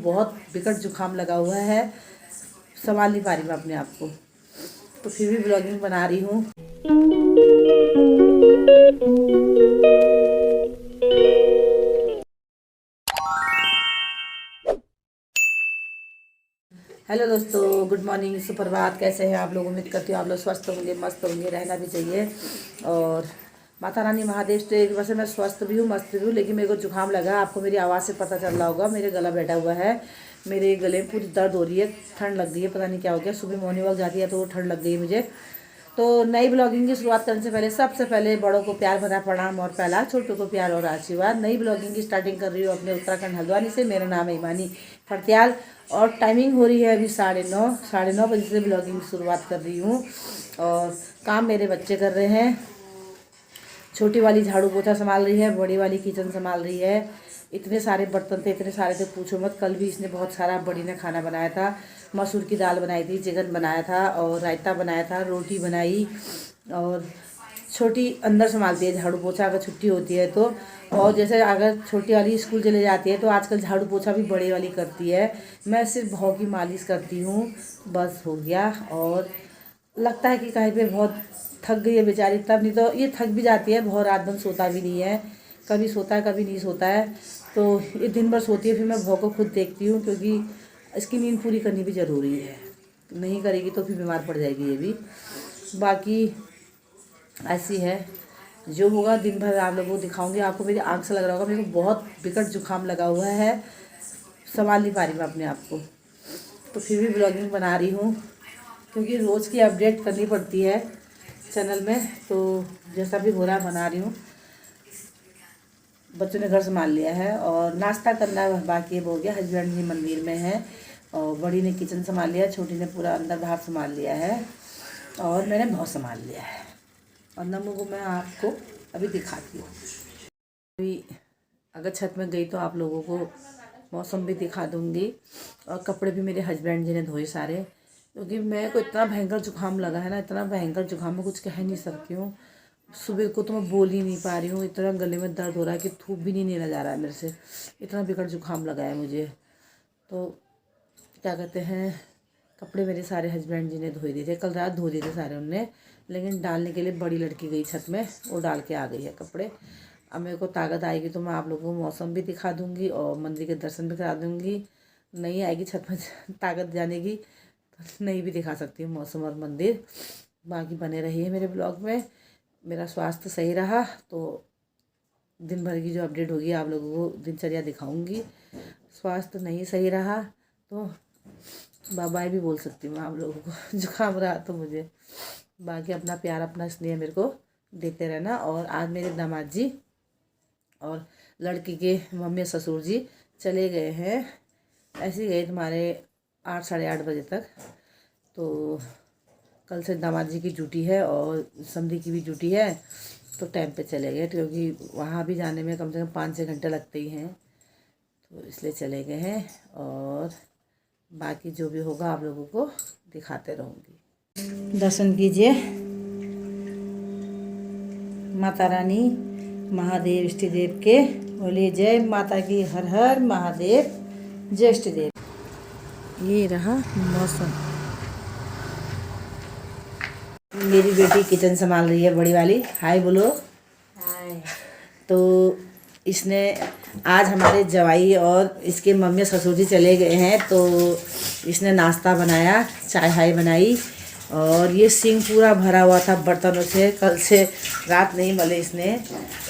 बहुत विकट जुकाम लगा हुआ है, संभाल नहीं पा रही मैं अपने आप को, तो फिर भी ब्लॉगिंग बना रही हूँ। हेलो दोस्तों, गुड मॉर्निंग, सुप्रभात। कैसे हैं आप लोग? उम्मीद करती हूँ आप लोग स्वस्थ होंगे, मस्त होंगे, रहना भी चाहिए। और माता रानी महादेव से वैसे मैं स्वस्थ भी हूँ, मस्त भी हूँ, लेकिन मेरे को जुकाम लगा। आपको मेरी आवाज़ से पता चल रहा होगा, मेरे गला बैठा हुआ है, मेरे गले में पूरी दर्द हो रही है, ठंड लग गई है, पता नहीं क्या हो गया। सुबह मॉर्निंग वॉक जाती है तो ठंड लग गई मुझे। तो नई ब्लॉगिंग की शुरुआत करने से पहले सबसे पहले बड़ों को प्यार भरा प्रणाम और पहला छोटों को प्यार और आशीर्वाद। नई ब्लॉगिंग की स्टार्टिंग कर रही हूँ अपने उत्तराखंड हल्द्वानी से। मेरा नाम है ईमानी फरत्याल और टाइमिंग हो रही है अभी 9:30 बजे से ब्लॉगिंग की शुरुआत कर रही हूँ। और काम मेरे बच्चे कर रहे हैं। छोटी वाली झाड़ू पोछा संभाल रही है, बड़ी वाली किचन संभाल रही है। इतने सारे बर्तन थे, इतने सारे थे, पूछो मत। कल भी इसने बहुत सारा, बड़ी ने खाना बनाया था, मसूर की दाल बनाई थी, चिकन बनाया था और रायता बनाया था, रोटी बनाई। और छोटी अंदर संभालती है झाड़ू पोछा अगर छुट्टी होती है तो। और जैसे अगर छोटी वाली स्कूल चले जाती है तो आजकल झाड़ू पोछा भी बड़ी वाली करती है। मैं सिर्फ भौं की मालिश करती हूँ, बस हो गया। और लगता है कि कहीं पे बहुत थक गई है बेचारी, तब नहीं तो ये थक भी जाती है, बहुत रात भर सोता भी नहीं है, कभी सोता है कभी नहीं सोता है। तो ये दिन भर सोती है, फिर मैं भौ को खुद देखती हूँ, क्योंकि इसकी नींद पूरी करनी भी ज़रूरी है। नहीं करेगी तो फिर बीमार पड़ जाएगी ये भी। बाकी ऐसी है, जो होगा दिन भर आप लोगों को दिखाऊंगी। आपको मेरी आँख से लग रहा होगा मेरे को बहुत विकट जुकाम लगा हुआ है, संभाल नहीं पा रही मैं अपने आप को, तो फिर भी ब्लॉगिंग बना रही हूँ, क्योंकि रोज़ की अपडेट करनी पड़ती है चैनल में। तो जैसा भी हो रहा है बना रही हूँ। बच्चों ने घर संभाल लिया है और नाश्ता करना बाकी है, हो गया। हस्बैंड जी मंदिर में है और बड़ी ने किचन संभाल लिया, छोटी ने पूरा अंदर बाहर संभाल लिया है और मैंने बहुत संभाल लिया है। और नमू को मैं आपको अभी दिखाती हूँ। अभी अगर छत में गई तो आप लोगों को मौसम भी दिखा दूँगी। और कपड़े भी मेरे हस्बैंड जी ने धोए सारे, क्योंकि मेरे को इतना भयंकर जुकाम लगा है ना, इतना भयंकर जुकाम, मैं कुछ कह नहीं सकती हूँ। सुबह को तो मैं बोल ही नहीं पा रही हूँ, इतना गले में दर्द हो रहा है कि थूक भी नहीं निकला जा रहा है मेरे से, इतना विकट जुकाम लगा है मुझे। तो क्या कहते हैं, कपड़े मेरे सारे हस्बैंड जी ने धोए दिए थे, कल रात धो दिए थे सारे उनने, लेकिन डालने के लिए बड़ी लड़की गई छत में, वो डाल के आ गई है कपड़े। अब मेरे को ताकत आएगी तो मैं आप लोगों को मौसम भी दिखा दूँगी और मंदिर के दर्शन भी करा दूँगी। नहीं आएगी छत में ताकत जाने की तो नहीं भी दिखा सकती हूँ मौसम और मंदिर। बाकी बने रहिए मेरे ब्लॉग में। मेरा स्वास्थ्य सही रहा तो दिन भर की जो अपडेट होगी आप लोगों को दिनचर्या दिखाऊंगी। स्वास्थ्य नहीं सही रहा तो बाय बाय भी बोल सकती हूँ आप लोगों को, जुकाम रहा तो मुझे। बाकी अपना प्यार, अपना स्नेह मेरे को देते रहना। और आज मेरे दामाद जी और लड़की के मम्मी ससुर जी चले गए हैं, ऐसे गए तुम्हारे 8 साढ़े 8 बजे तक। तो कल से दामाद जी की ड्यूटी है और समधी की भी ड्यूटी है, तो टाइम पे चले गए, क्योंकि वहाँ भी जाने में कम से कम 5-6 घंटे लगते ही हैं, तो इसलिए चले गए हैं। और बाकी जो भी होगा आप लोगों को दिखाते रहूँगी। दर्शन कीजिए माता रानी महादेव इष्ट देव के, बोलिए जय माता की, हर हर महादेव, जय इष्ट देव। ये रहा मौसम। मेरी बेटी किचन संभाल रही है, बड़ी वाली। हाय बोलो। हाय। तो इसने आज हमारे जवाई और इसके मम्मी ससुर जी चले गए हैं, तो इसने नाश्ता बनाया, चाय हाय बनाई। और ये सिंक पूरा भरा हुआ था बर्तनों से, कल से रात नहीं मले इसने,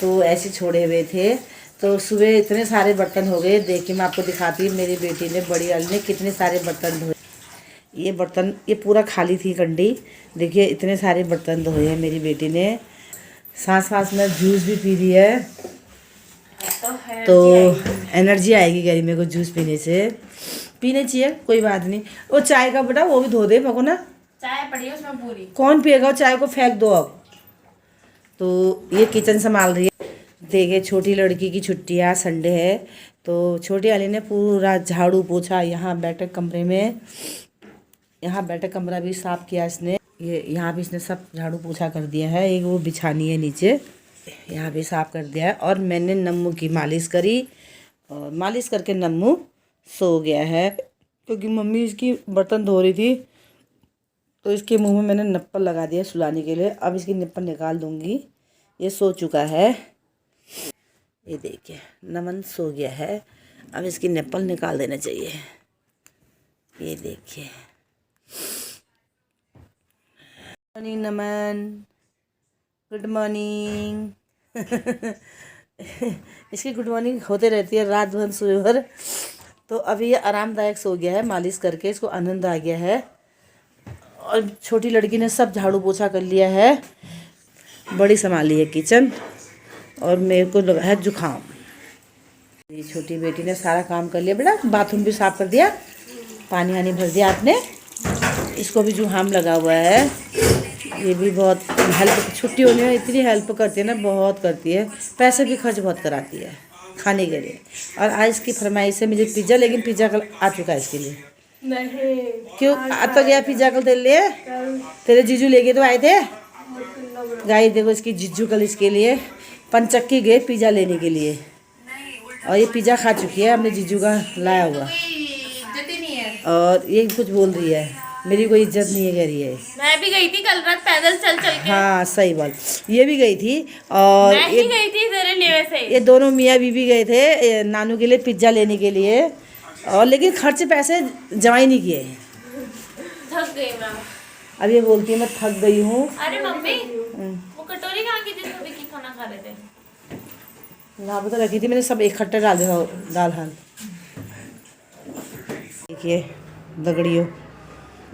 तो ऐसे छोड़े हुए थे। तो सुबह इतने सारे बर्तन हो गए, देखिए मैं आपको दिखाती हूँ। मेरी बेटी ने, बड़ी वाली ने कितने सारे बर्तन धोए। ये बर्तन ये पूरा खाली थी कंडी, देखिए इतने सारे बर्तन धोए हैं मेरी बेटी ने। सांस सांस में जूस भी पी ली है, तो एनर्जी आएगी गर्मी को जूस पीने से। पीने चाहिए, कोई बात नहीं। वो चाय का बेटा वो भी धो दे पको ना, चाय पड़ी है उसमें पूरी, कौन पिएगा चाय को, फेंक दो अब। तो ये किचन संभाल रही है। देखिए छोटी लड़की की छुट्टी है, संडे है, तो छोटी वाली ने पूरा झाड़ू पोछा, यहाँ बैठक कमरे में, यहाँ बैठक कमरा भी साफ़ किया इसने। ये यहाँ भी इसने सब झाड़ू पोछा कर दिया है। एक वो बिछानी है नीचे, यहाँ भी साफ़ कर दिया है। और मैंने नम्मू की मालिश करी और मालिश करके नम्मू सो गया है, क्योंकि मम्मी इसकी बर्तन धो रही थी तो इसके मुंह में मैंने नप्पल लगा दिया सुलाने के लिए। अब इसकी नप्पल निकाल दूंगी। ये सो चुका है, ये देखिए नमन सो गया है। अब इसकी नप्पल निकाल देना चाहिए। ये देखिए मॉर्निंग नमन, गुड मॉर्निंग। इसकी गुड मॉर्निंग होते रहती है रात भर सुबह भर। तो अभी ये आरामदायक सो गया है, मालिश करके इसको आनंद आ गया है। और छोटी लड़की ने सब झाड़ू पोछा कर लिया है, बड़ी संभाली है किचन, और मेरे को लगा है जुकाम। ये छोटी बेटी ने सारा काम कर लिया बेटा, बाथरूम भी साफ कर दिया, पानी वानी भर दिया आपने। इसको भी जुकाम लगा हुआ है। ये भी बहुत हेल्प, छुट्टी होने में इतनी हेल्प करती है ना, बहुत करती है। पैसे भी खर्च बहुत कराती है खाने के लिए। और आज इसकी फरमाइश है मुझे पिज़्ज़ा, लेकिन पिज़्ज़ा कल आ चुका है इसके लिए। नहीं क्यों आ तो गया पिज़्ज़ा कल तेरे लिए? तेरे जीजू लेके तो आए थे। गाइस देखो इसकी जीजू कल इसके लिए पंचक्की गए पिज़्ज़ा लेने के लिए, और ये पिज़्ज़ा खा चुकी है अपने जीजू का लाया हुआ। और ये कुछ बोल रही है, मेरी कोई इज्जत नहीं है कह रही है। मैं भी गई थी कल रात पैदल चल चल के। हाँ सही बात, ये भी गई थी। और मैं ही गई थी तेरे लिए से। ये दोनों मियाँ बीवी गए थे नानू के लिए पिज्ज़ा लेने के लिए, और लेकिन खर्च पैसे जमा ही नहीं किए। थक गई मैं। अब ये बोलती है मैं थक गई हूँ। अरे मम्मी वो कटोरी कहाँ की थी? सभी की खाना खा रहे थे। वहाँ पर तो रखी थी मैंने, सब इकट्ठे डाल दिया दाल हाल। देखिए दगड़ियों,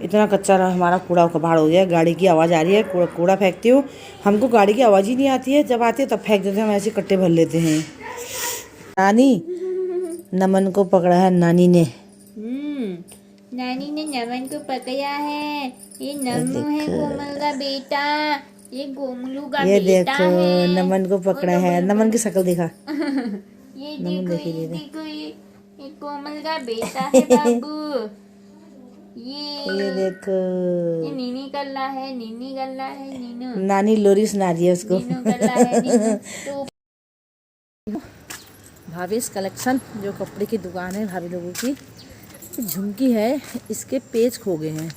इतना कच्चा हमारा कूड़ा कबाड़ हो गया। गाड़ी की आवाज़ आ रही है, कूड़ा फेंकती हूँ। हमको गाड़ी की आवाज़ ही नहीं आती है, जब आती है तब फेंक देते हैं, हम ऐसे कट्टे भर लेते हैं। नानी नमन को पकड़ा है नानी ने। नानी ने नमन को पकड़ा है। ये नमू है कोमल का बेटा, ये गोमलू का ये बेटा है। देखो नमन को पकड़ा है। नमन की शक्ल देखा। ये देखो ये कोमल का बेटा है बाबू। ये देखो ये नीनी कल्ला है, नीनी कल्ला है, नीनू नानी लोरी सुना रही है उसको। नीनू कल्ला है, नीनू तो भाभीज कलेक्शन, जो कपड़े की दुकान है भाभी लोगों की, झुमकी है, इसके पेज खो गए हैं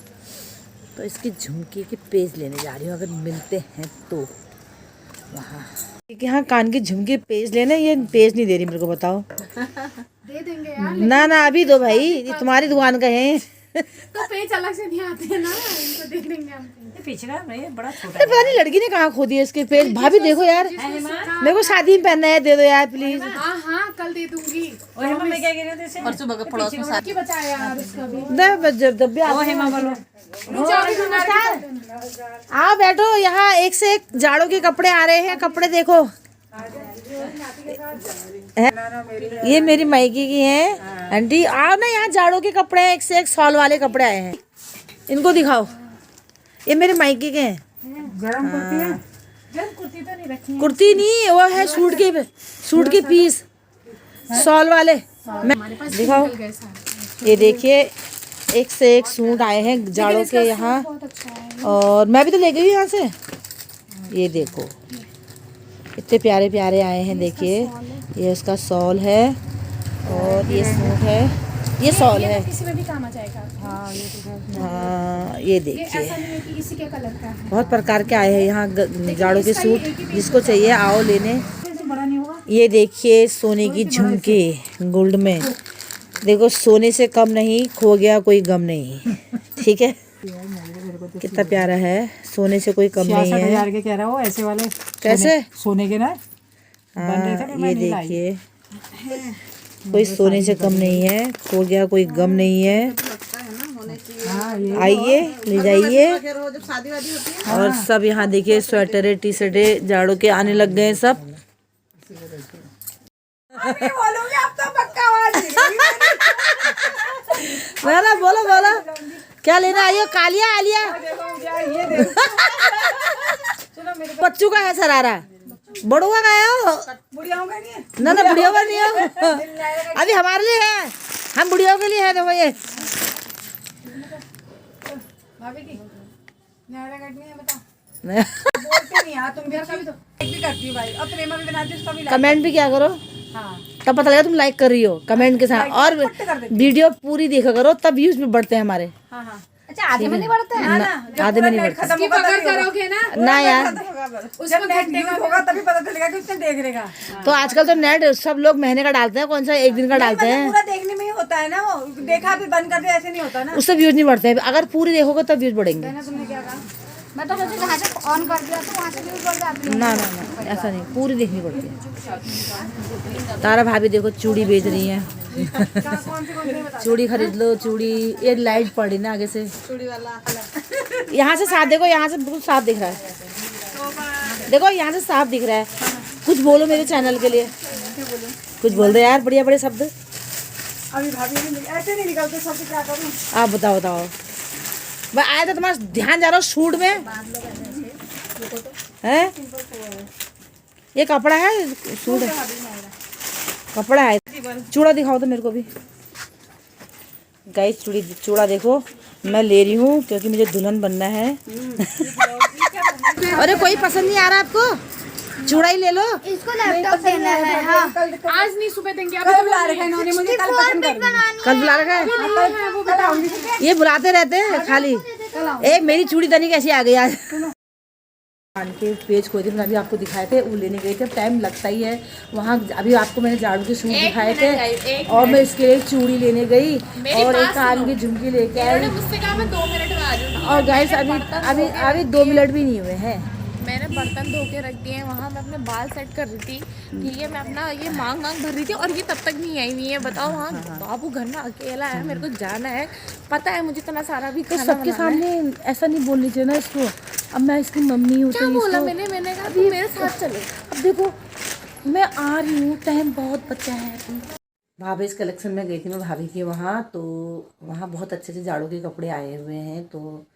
तो इसकी झुमकी के पेज लेने जा रही हूँ, अगर मिलते हैं तो। वहाँ क्योंकि हाँ कान की झुमकी पेज लेने, ये पेज नहीं दे रही मेरे को, बताओ। दे देंगे यार, ना ना अभी दो भाई, ये तुम्हारी दुकान का है। तो पेज अलग से नहीं आते हैं ना, इनको दे देंगे हम। पीछे का नहीं बड़ा छोटा अरे पता नहीं लड़की ने कहाँ खो दिया इसके पेज। भाभी देखो यार, मेरे को शादी में पहनना है, दे दो यार प्लीज। हाँ हाँ कल दे दूंगी। मैं क्या कह रही हूँ परसों बगल पड़ोस में की बचाया यार उसका भी। जब भी आओ बैठो यहाँ, एक से एक जाड़ों के कपड़े आ रहे हैं। कपड़े देखो, ये मेरी मायके की है आंटी। आओ ना यहाँ, जाड़ों के कपड़े हैं, एक से एक सॉल वाले कपड़े आए हैं, इनको दिखाओ। ये मेरे मायके के हैं। गरम कुर्ती है, गरम कुर्ती तो नहीं रखी है। कुर्ती नहीं, वो है सूट के पीस सॉल वाले। मैं दिखाओ, ये देखिए एक से एक सूट आए हैं जाड़ों के यहाँ। और मैं भी तो ले गई यहाँ से। ये देखो इतने प्यारे प्यारे आए हैं, देखिए ये उसका सॉल है और ये सूट है, ये सॉल है। किसी में भी काम आ जाएगा। हाँ ये देखिए ऐसा नहीं है कि इसी के कलर का है। बहुत प्रकार के आए हैं यहाँ जाड़ों के सूट, जिसको चाहिए आओ लेने। बड़ा नहीं होगा। ये देखिए सोने की झुमके गोल्ड में, देखो सोने से कम नहीं, खो गया कोई गम नहीं। ठीक है, कितना प्यारा है, सोने से कोई कम नहीं है। 66,000 के कह रहा हो ऐसे वाले। कैसे? सोने के ना बन रहे थे, हाँ मैं ये नहीं लाई। देखिए कोई सोने से कम नहीं है, खो गया कोई गम नहीं है। हाँ ये आइए ले जाइए। और सब यहाँ देखिए स्वेटरें टी शर्टें जाड़ों के आने लग गए हैं सब। ना बोलो बोलो, क्या लेना आई हो? कालिया आलिया बच्चों का है सरारा, बड़ुआ का है हो? ना ना बुढ़िया का नहीं हो, अभी हमारे लिए है, हम बुढ़ियों के लिए है। देखो ये भाभी की न्यारा कटनी है, बताओ। बोलते नहीं यार तुम भी, कभी तो भी करती हो भाई। अब प्रेमा भी बनाती है, उसका भी कमेंट भी क्या करो। तब पता लगा तुम लाइक कर रही हो कमेंट के साथ, और वीडियो पूरी देखा करो तब व्यूज भी बढ़ते हैं हमारे। अच्छा आधे में नहीं बढ़ते हैं? आधे में नहीं बढ़ते इसकी पकड़ करोगे ना यार। उसको घंटे का होगा तभी पता चलेगा कि उसने देख लेगा। तो आजकल तो नेट सब लोग महीने का डालते हैं, कौन सा एक दिन का डालते हैं। पूरा देखने में ही होता है ना, वो देखा फिर बंद कर दिया ऐसे नहीं होता ना। उससे व्यूज नहीं बढ़ते हैं, अगर पूरी देखोगे तब व्यूज बढ़ेंगे। तुमने क्या कहा? मैं तो सोची जहाँ से ऑन कर दिया तो वहाँ से भी बढ़ जाती है। ना ना ना ऐसा नहीं, पूरी देखनी पड़ती है। तारा भाभी देखो चूड़ी बेच रही है। चूड़ी खरीद लो, चूड़ी। ये लाइट पड़ी ना आगे से, चूड़ी वाला यहाँ से साफ देखो, यहाँ से बिल्कुल साफ दिख रहा है। देखो यहाँ से साफ दिख रहा है। कुछ बोलो मेरे चैनल के लिए, कुछ बोल दे यार, बढ़िया बढ़िया शब्द। अभी भाभी ऐसे नहीं निकलते सब, क्या करूँ? आप बताओ बताओ। भाई आया था तुम्हारा ध्यान जा रहा हो शूट में है? ये कपड़ा है, सूट है, कपड़ा है। चूड़ा दिखाओ तो मेरे को भी गाइस। चूड़ा देखो मैं ले रही हूँ क्योंकि मुझे दुल्हन बनना है। अरे कोई पसंद नहीं आ रहा आपको? चूड़ा ही ले लो। इसको लैपटॉप देना है। हाँ आज नहीं सुबह देंगे, कल बुला रखा है इन्होंने मुझे, कल पसंद कर दी। कल बुला रखा है, ये बुलाते रहते हैं खाली। एक मेरी चूड़ी तनी कैसी आ गई आज। कान के पेज खोए थे, अभी आपको दिखाए थे, वो लेने गए थे। टाइम लगता ही है वहाँ। अभी आपको मैंने झाड़ू के सूट दिखाए थे और मैं इसके लिए चूड़ी लेने गई और एक कान की झुमकी लेके आई। मुझसे कहा मैं 2 मिनट में आ जाऊंगी। और गाइस अभी 2 मिनट भी नहीं हुए हैं। मैंने बर्तन धो के रख दिए हैं वहाँ, मैं अपने बाल सेट कर रही थी, ठीक है। मैं अपना ये मांग भर रही थी और ये तब तक नहीं आई हुई है। बताओ वहाँ बाबू घर में अकेला है, मेरे को जाना है, पता है मुझे इतना सारा भी खाना सबके सामने ऐसा नहीं बोलनी चाहिए ना इसको। अब मैं इसकी मम्मी हूँ। क्या बोला मैंने कहा तू मेरे साथ चलो। अब देखो मैं आ रही हूँ, टाइम बहुत बचा है अभी। भाभी इस कलेक्शन में गई थी मैं भाभी के वहाँ, तो वहाँ बहुत अच्छे से झाड़ू के कपड़े आए हुए हैं। तो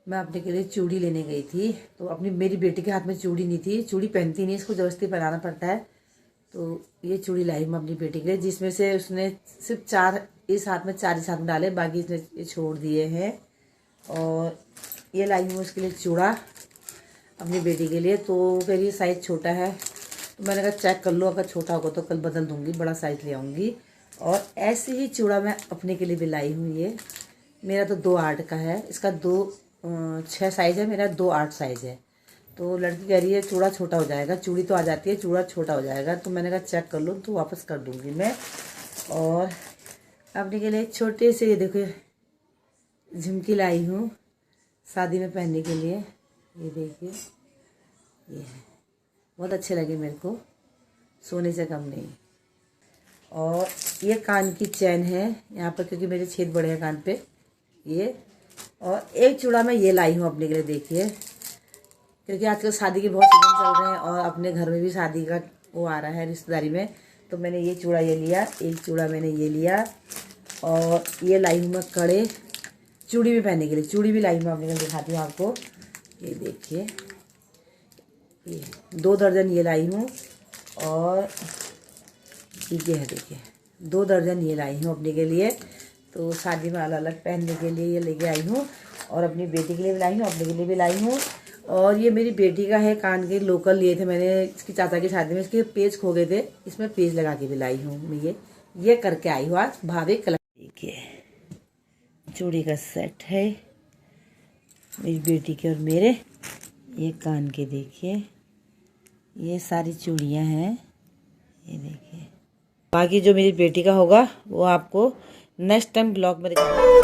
मैं अपने के लिए चूड़ी लेने गई थी। तो मेरी बेटी के हाथ में चूड़ी नहीं थी, चूड़ी पहनती नहीं, इसको जबरदस्ती पहनाना पड़ता है। तो ये चूड़ी लाई मैं अपनी बेटी के लिए, जिसमें से उसने सिर्फ 4 इस हाथ में 4 इस हाथ में डाले, बाकी इसने ये छोड़ दिए हैं। और ये लाई हूँ उसके लिए चूड़ा अपनी बेटी के लिए। तो फिर ये साइज़ छोटा है, तो मैंने कहा चेक कर लो, अगर छोटा होगा तो कल बदल दूँगी, बड़ा साइज़ ले आऊँगी। और ऐसे ही चूड़ा मैं अपने के लिए भी लाई हूँ। ये मेरा तो 2.8 का है, इसका 2.6 साइज़ है, मेरा 2.8 साइज़ है। तो लड़की कह रही है चूड़ा छोटा हो जाएगा, चूड़ी तो आ जाती है, चूड़ा छोटा हो जाएगा। तो मैंने कहा चेक कर लो, तो वापस कर दूँगी मैं। और अपने के लिए छोटे से ये देखो झुमकी लाई हूँ शादी में पहनने के लिए। ये देखिए, ये है, बहुत अच्छे लगे मेरे को, सोने से कम नहीं। और ये कान की चैन है यहाँ पर, क्योंकि मेरे छेद बड़े हैं कान पे ये। और एक चूड़ा मैं ये लाई हूँ अपने के लिए, देखिए, क्योंकि आजकल शादी के बहुत सीजन चल रहे हैं और अपने घर में भी शादी का वो आ रहा है रिश्तेदारी में। तो मैंने ये चूड़ा ये लिया, एक चूड़ा मैंने ये लिया। और ये लाई हूँ मैं कड़े चूड़ी भी पहनने के लिए, चूड़ी भी लाई हूँ अपने लिए, दिखाती हूँ आपको। ये देखिए, ये 2 दर्जन ये लाई हूँ। और ये है देखिए 2 दर्जन ये लाई हूँ अपने के लिए। तो शादी में अलग अलग पहनने के लिए ये लेके आई हूँ। और अपनी बेटी के लिए भी लाई हूँ, अपने के लिए भी लाई हूँ। और ये मेरी बेटी का है, कान के लोकल लिए थे मैंने इसकी चाचा की शादी में, इसके पेज खो गए थे, इसमें पेज लगा के भी लाई हूँ मैं। ये करके आई हूँ आज भाभी कलेक्शन। देखिए चूड़ी का सेट है मेरी बेटी के और मेरे। ये कान के देखिए, ये सारी चूड़ियाँ हैं, ये देखिए। बाकी जो मेरी बेटी का होगा वो आपको नेक्स्ट टाइम ब्लॉग में दिखाऊंगी।